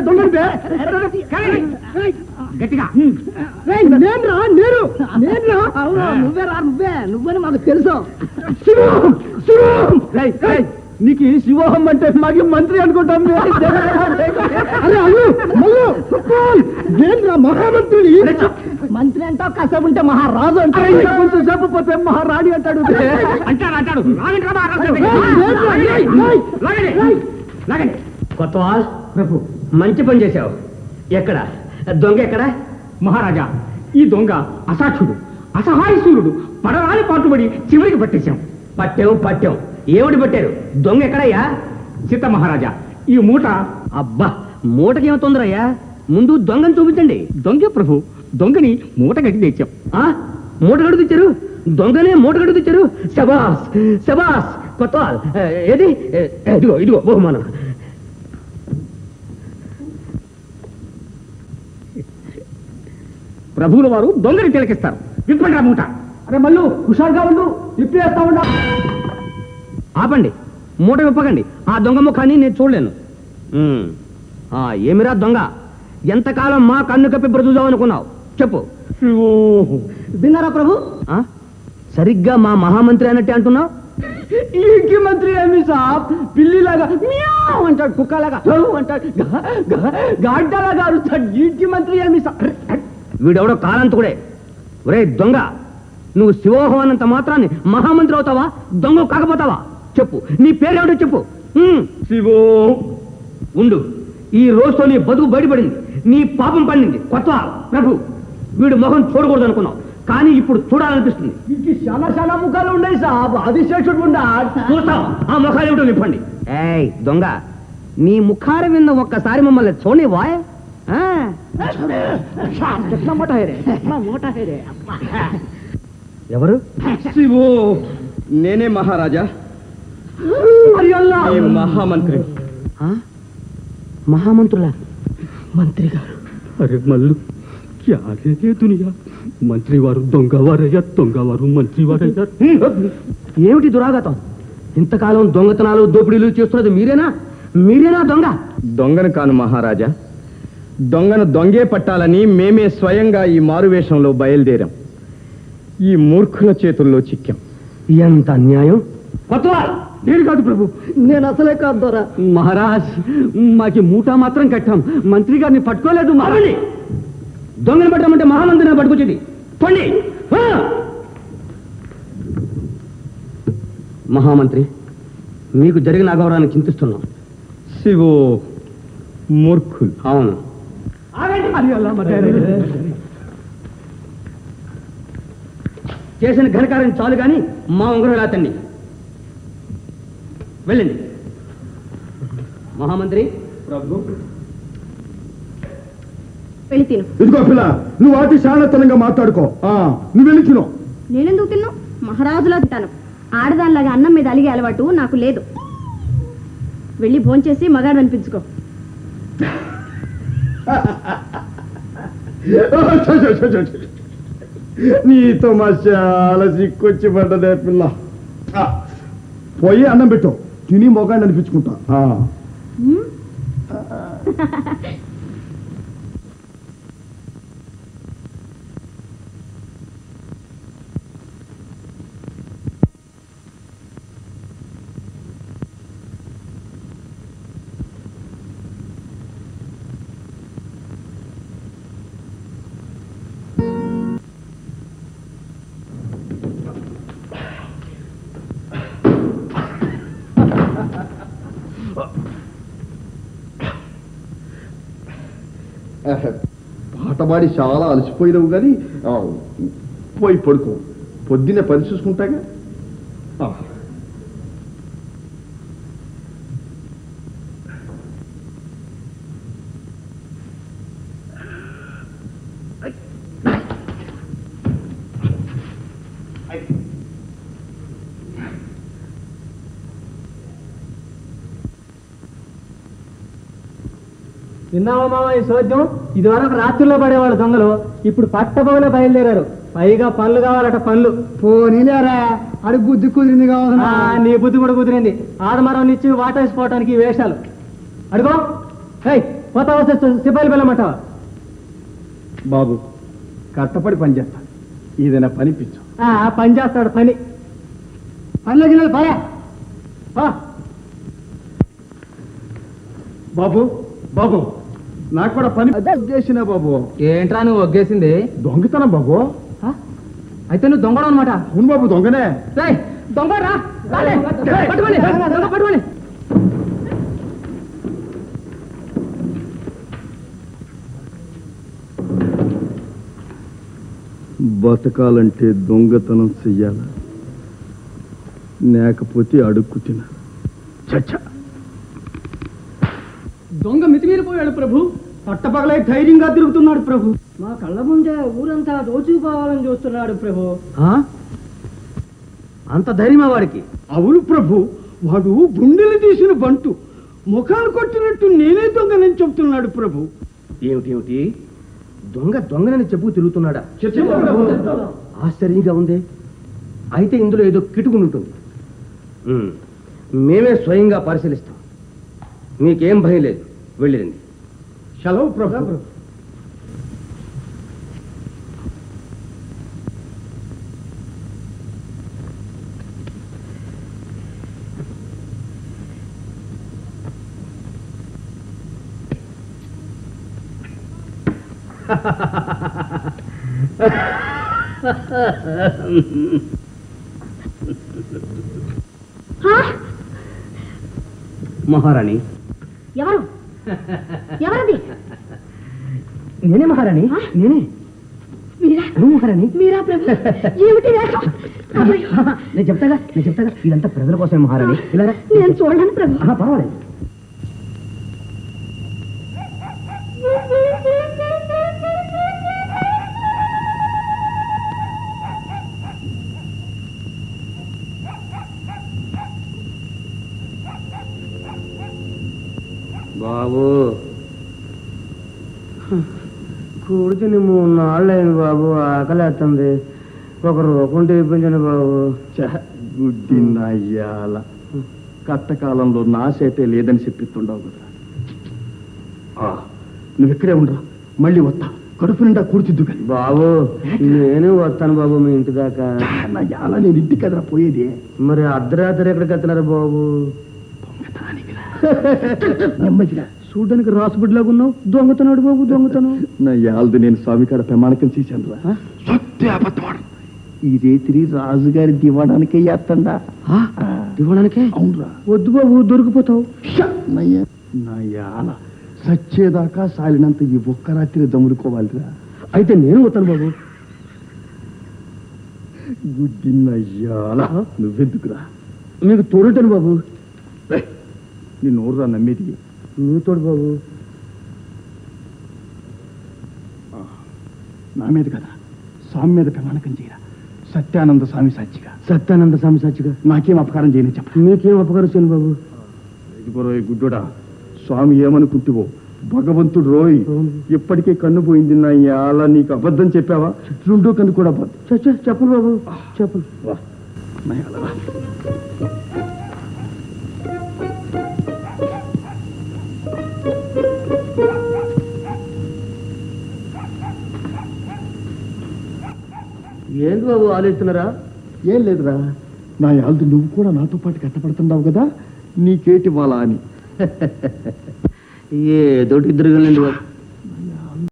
దొంగ గట్టిగా నువ్వని మాకు తెలుసు. నీకు శివోహం అంటే మాకు మంత్రి అనుకుంటాం. మహామంత్రి మంత్రి అంటావు, కసబు ఉంటే మహారాజు అంటాడు, కొంచెం సేపు పోతే మహారాణి అంటాడు. అంటాడు కొత్తవాల్ ప్రభు, మంచి పని చేశావు. ఎక్కడ దొంగ? ఎక్కడ? మహారాజా, ఈ దొంగ అసాక్షుడు, అసహాయశూరుడు. పడరాని పాటుబడి చివరికి పట్టేశాం. పట్టాం. ఏమిటి పట్టారు? దొంగ ఎక్కడయ్యా? చిత్త మహారాజా, ఈ మూట. అబ్బా, మూటకేమో తొందరయ్యా, ముందు దొంగని చూపించండి. దొంగ ప్రభు, దొంగని మూట గట్టి తెచ్చాం. మూట గడు తెచ్చారు? దొంగనే మూట గడు తెచ్చారు? శబాస్ శబాస్. కొత్తవాల్ ఏది? ఇదిగో బహుమానం. ప్రభువుల వారు దొంగని తిలకిస్తారు. విప్పండి మూట. అరే మళ్ళీ హుషారుగా ఉండు, ఇప్పేస్తా ఉండా. ఆపండి, మూట విప్పకండి. ఆ దొంగ ముఖాన్ని నేను చూడలేను. ఏమిరా దొంగ, ఎంతకాలం మా కన్ను కప్పి బ్రతుకుదామనుకున్నావు? చెప్పు. విన్నారా ప్రభు? సరిగ్గా మా మహామంత్రి అన్నట్టే అంటున్నావు. ఈ మంత్రి ఏమి సాబ్, పిల్లిలాగా మియావ్ అంటాడు, కుక్కలాగా అంటాడు, గాడ్డలాగా అరుస్తాడు. ఈ మంత్రి ఏమి సాబ్? వీడెవడో కాలంతుడే. ఒరే దొంగ, నువ్వు శివోహం అన్నంత మాత్రాన్ని మహామంత్రి అవుతావా? దొంగ కాకపోతావా? చెప్పు, నీ పేరేమిటో చెప్పు. శివో. ఉండు, ఈ రోజుతో నీ బతుకు బయటపడింది, నీ పాపం పండింది. కొత్త ప్రభు, వీడు మొహం చూడకూడదు అనుకున్నావు, కానీ ఇప్పుడు చూడాలనిపిస్తుంది. ఇంక చాలా ముఖాలు ఉన్నాయి సాబ్, ఆదిశేషుడు ఉండా. చూస్తావు, ఆ ముఖాలు ఏమిటో నిప్పండి. ఏయ్ దొంగ, నీ ముఖార విన్న ఒక్కసారి మమ్మల్ని చూడనివా? ఎవరు? శివో, నేనే మహారాజా, మహామంత్రి. మహామంత్రులా? మంత్రి గారు. అరే మల్లు, క్యా రే దునియా. మంత్రి వారు దొంగవారయ్యా, దొంగవారు మంత్రి వారయ్యారు. ఏమిటి దురాగతం? ఇంతకాలం దొంగతనాలు దోపిడీలు చేస్తున్నది మీరేనా దొంగ? దొంగను కాను మహారాజా, దొంగను దొంగే పట్టాలని మేమే స్వయంగా ఈ మారువేషంలో బయలుదేరాం. ఈ మూర్ఖుల చేతుల్లో చిక్కాం. ఎంత అన్యాయం! నేను కాదు ప్రభు, నేను అసలే కాదు దొరా. మహారాజ్, మాకి మూట మాత్రం కట్టాం, మంత్రి గారిని పట్టుకోలేదు. మారండి, దొంగను పట్టమంటే మహామంత్రిని పట్టుకొచ్చేది. పండి. మహామంత్రి, మీకు జరిగిన అగౌరవాన్ని చింతిస్తున్నాం. శివో, మూర్ఖులు. అవును. చేసిన ఘనకార్యం చాలు గాని మా ఉంగరం రాతండి. వెళ్ళండి. మహామంత్రి. ప్రభు, వెళ్ళి తిను. ఇదిగో పిల్ల, నువ్వు అతి శానతనంగా మాట్లాడుకో. నువ్వు వెళ్ళి తిను. నేనెందుకు తిన్నావు? మహారాజులా తింటాను. ఆడదానిలాగా అన్నం మీద అలిగే అలవాటు నాకు లేదు. వెళ్ళి భోంచేసి మగాడు అనిపించుకో. నీతో మా చాలా సిక్కొచ్చి పడ్డదే పిల్ల. పోయి అన్నం పెట్టు, తిని మొగాడిని అనిపించుకుంటా. పాటపాడి చాలా అలసిపోయినావు కానీ పోయి పడుకో, పొద్దున్నే పని చూసుకుంటాగా. విన్నావా మామ ఈ సోద్యం? ఇదివరకు రాత్రుల్లో పడేవాళ్ళు దొంగలు, ఇప్పుడు పట్టబోలే బయలుదేరారు. పైగా పనులు కావాలట, పనులు. పోనీలేరా, అడుగు బుద్ధి కుదిరింది కావాలన్నా. నీ బుద్ధి కూడా కుదిరింది. ఆడమరం నుంచి వాటేసిపోవటానికి వేషాలు. అడుగో పోతా వస్తే సిపాయిలు వెళ్ళమంటావా? బాబు కట్టపడి పని చేస్తా, ఏదైనా పనిపించు. పని చేస్తాడు పని. పనిలో గిన్నెలు పాయా. బాబు బాబు నాకు కూడా పని చేసిన బాబు. ఏంట్రా నువ్వు ఒగ్గేసింది? దొంగతనం బాబు. అయితే నువ్వు దొంగడం అనమాట. అవును బాబు, దొంగనే. దొంగ రా, పట్టుకోండి, పట్టుకోండి. బతకాలంటే దొంగతనం చెయ్యాల, లేకపోతే అడుక్కు తిన. చచ్చా, దొంగ మితిమీరిపోయాడు ప్రభు. పట్టపగలై ధైర్యంగా తిరుగుతున్నాడు ప్రభు. మా కళ్ళ ముందే ఊరంతా దోచుకుపోవాలని చూస్తున్నాడు ప్రభు. అంత ధైర్యమా వాడికి? అవును ప్రభు, వాడు గుండెలు తీసిన బంటు, ముఖాలు కొట్టినట్టు నేనే దొంగనని చెప్తున్నాడు ప్రభు. ఏమిటి దొంగనని చెప్పు తిరుగుతున్నాడా? ఆశ్చర్యంగా ఉంది. అయితే ఇందులో ఏదో కిటుకుని ఉంటుంది. మేమే స్వయంగా పరిశీలిస్తాం. మీకేం భయం లేదు, వెళ్ళిరండి. సెలవు ప్రభు. మహారాణి. ఎవరు? ఎవరది? నేనే మహారాణి, నేనే. మీరా? నువ్వు మహారాణి? మీరా ప్రభు? ఏమిటి వేషం? నేను చెప్తాగా ఇదంతా ప్రజల కోసమే మహారాణి. ఇలా రా. నేను చూడను ప్రభు. పర్వాలేదు. బాబు కూర్చుని 3 నాళ్ళైంది బాబు, ఆకలేస్తుంది. ఒక రూపం ఇప్పించండి బాబు. గుడ్డి నయ్యాల, కట్టకాలంలో నాశైతే లేదని చెప్పిస్తుండవు కదా. నువ్వు ఇక్కడే ఉండరా, మళ్ళీ వస్తా. కడుపు నిండా కూర్చుద్దు కానీ. బాబు నేను వస్తాను బాబు మీ ఇంటి దాకా. నయ్యాల, నేను ఇంటికి కదరా పోయేది. మరి అర్ధరాత్రి ఎక్కడికి వెళ్తున్నారు బాబు? నెమ్మదిగా. చూడడానికి రాసుబిడ్లాగా ఉన్నావు. దొంగతనాడు బాబు, దొంగతనం. నా యాల్ది నేను స్వామి కాడ ప్రమాణకం చేశాను రా. సత్య అబద్ధవాడు. ఈ రేతిరి రాజుగారి దివాడానికే చేస్తండా. దివాడానికే? అవునరా. వద్దు బాబు, దొరికిపోతావు. నా యాల సచ్చేదాకా సాలినంత ఈ ఒక్క రాత్రి దమ్ముడుకోవాలిరా. అయితే నేను వస్తాను బాబు. గుడ్డి నయ్యాల, నువ్వెందుకురా? మీకు తోడుంటాను బాబు. నీ నోరురా నమ్మేది. నువ్వు తోడు బాబు. నా మీద కదా, స్వామి మీద ప్రమాణకం చేయరా. సత్యానంద స్వామి సాక్షిగా. సత్యానంద స్వామి సాక్షిగా. నాకేం అపకారం చేయని చెప్ప. మీకేం అపకారం చేయను బాబు. ఇదిగో గుడ్డోడా, స్వామి ఏమనుకుంటువో భగవంతుడు రోయ్. ఇప్పటికే కన్ను పోయింది నా యాల. నీకు అబద్ధం చెప్పావా? రెండో కన్ను కూడా అబద్ధం. చెప్పను బాబు, చెప్పను. నా యాల రా. ఏంటి బాబు ఆలోచిస్తున్నారా? ఏం లేదురా, నా యాల్ది నువ్వు కూడా నాతో పాటు కట్టపడుతున్నావు కదా, నీకేటి వాళ్ళ అని. ఏదోటి ఇద్దరు వెళ్ళండి బాబు.